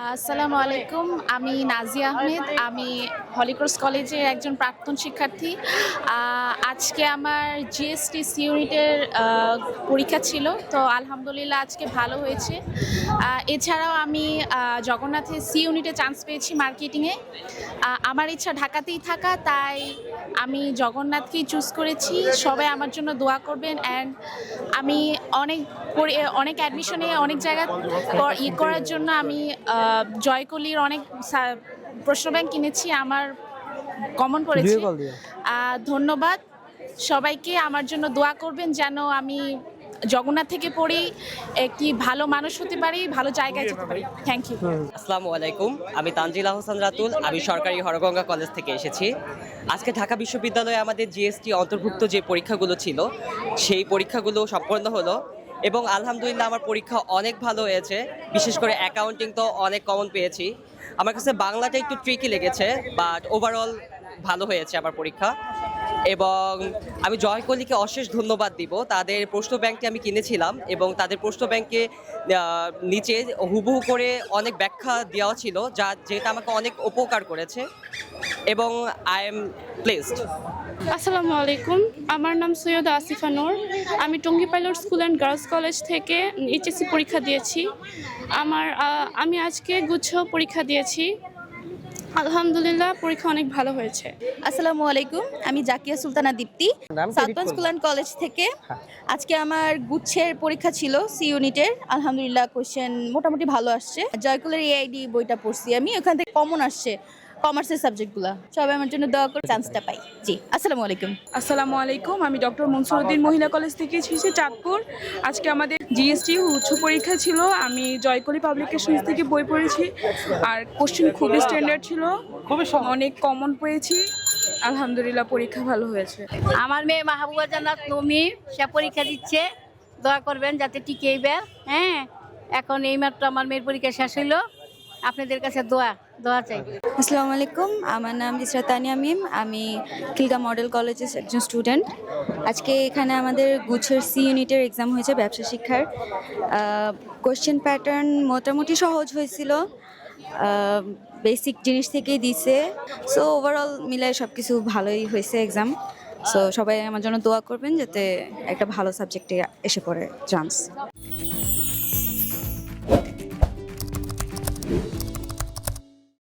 আসসালামু আলাইকুম। আমি নাজিয়া আহমেদ। আমি হলিক্রস কলেজের একজন প্রাক্তন শিক্ষার্থী। আজকে আমার জিএসটি সি ইউনিটের পরীক্ষা ছিল। তো আলহামদুলিল্লাহ আজকে ভালো হয়েছে। এছাড়াও আমি জগন্নাথের সি ইউনিটে চান্স পেয়েছি মার্কেটিংয়ে। আমার ইচ্ছা ঢাকাতেই থাকা, তাই আমি জগন্নাথকেই চুজ করেছি। সবাই আমার জন্য দোয়া করবেন। অ্যান্ড আমি অনেক অ্যাডমিশনে অনেক জায়গায় করার জন্য আমি জয়কলির অনেক প্রশ্ন ব্যাংক কিনেছি, আমার কমন পড়েছে। ধন্যবাদ সবাইকে। আমার জন্য দোয়া করবেন যেন আমি জগন্নাথ থেকে পড়ি, একটি ভালো মানুষ হতে পারি, ভালো জায়গায় যেতে পারি। Thank you. আসসালামু আলাইকুম, আমি তানজিলা হোসেন রাতুল। আমি সরকারি হরগঙ্গা কলেজ থেকে এসেছি। আজকে ঢাকা বিশ্ববিদ্যালয়ে আমাদের জিএসটি অন্তর্ভুক্ত যে পরীক্ষাগুলো ছিল সেই পরীক্ষাগুলো সম্পন্ন হলো এবং আলহামদুলিল্লাহ আমার পরীক্ষা অনেক ভালো হয়েছে। বিশেষ করে অ্যাকাউন্টিং তো অনেক কমন পেয়েছি। আমার কাছে বাংলাটা একটু ট্রিকি লেগেছে, বাট ওভারঅল ভালো হয়েছে আমার পরীক্ষা। এবং আমি জয়কলিকে অশেষ ধন্যবাদ দিব। তাদের প্রশ্ন ব্যাংকটি আমি কিনেছিলাম এবং তাদের প্রশ্ন ব্যাংকে নিচে হুবহু করে অনেক ব্যাখ্যা দেওয়া ছিল, যেটা আমাকে অনেক উপকার করেছে এবং আই এম প্লেসড। আসসালামু আলাইকুম, আমার নাম সৈয়দা আসিফা নূর। আমি Tongi pilot school and girls college থেকে এইচএসসি পরীক্ষা দিয়েছি। আমি আজকে গুচ্ছ পরীক্ষা দিয়েছি। আলহামদুলিল্লাহ পরীক্ষা অনেক ভালো হয়েছে। আসসালামু আলাইকুম, আমি জাকিয়া সুলতানা দীপ্তি, সাউথ স্কুল অ্যান্ড কলেজ থেকে। আজকে আমার গুচ্ছের পরীক্ষা ছিল সি ইউনিটের। আলহামদুলিল্লাহ কোশ্চেন মোটামুটি ভালো আসছে। জয়কুলের এআইডি বইটা পড়ছি আমি, ওখান থেকে কমন আসছে কমার্সের সাবজেক্টগুলো। সবাই আমার জন্য দোয়া করে চান্সটা পাই। জি, আসসালামু আলাইকুম। আসসালামু আলাইকুম, আমি ডক্টর মনসুরউদ্দিন মহিলা কলেজ থেকে এসেছি, চাঁদপুর। আজকে আমাদের জিএসটি উচ্চ পরীক্ষা ছিল। আমি জয়কলি পাবলিকেশনস থেকে বই পড়েছি, আর কোশ্চেন খুবই স্ট্যান্ডার্ড ছিল, অনেক কমন পেয়েছি। আলহামদুলিল্লাহ পরীক্ষা ভালো হয়েছে। আমার মেয়ে মাহবুবা জান্নাত নমি, সে পরীক্ষা দিচ্ছে। দোয়া করবেন যাতে টিকে এবার। হ্যাঁ, এখন এইমাত্র আমার মেয়ের পরীক্ষা শেষ হইলো। আপনাদের কাছে দোয়া চাই। আসসালামু আলাইকুম, আমার নাম ইসরাত তানিয়া মিম। আমি খিলগা মডেল কলেজের একজন স্টুডেন্ট। আজকে এখানে আমাদের গুচ্ছের সি ইউনিটের এক্সাম হয়েছে, ব্যবসা শিক্ষার। কোশ্চেন প্যাটার্ন মোটামুটি সহজ হয়েছিল, বেসিক জিনিস থেকেই দিছে। সো ওভারঅল মিলায় সব কিছু ভালোই হয়েছে এক্সাম। সো সবাই আমার জন্য দোয়া করবেন যাতে একটা ভালো সাবজেক্টে এসে পড়ে চান্স।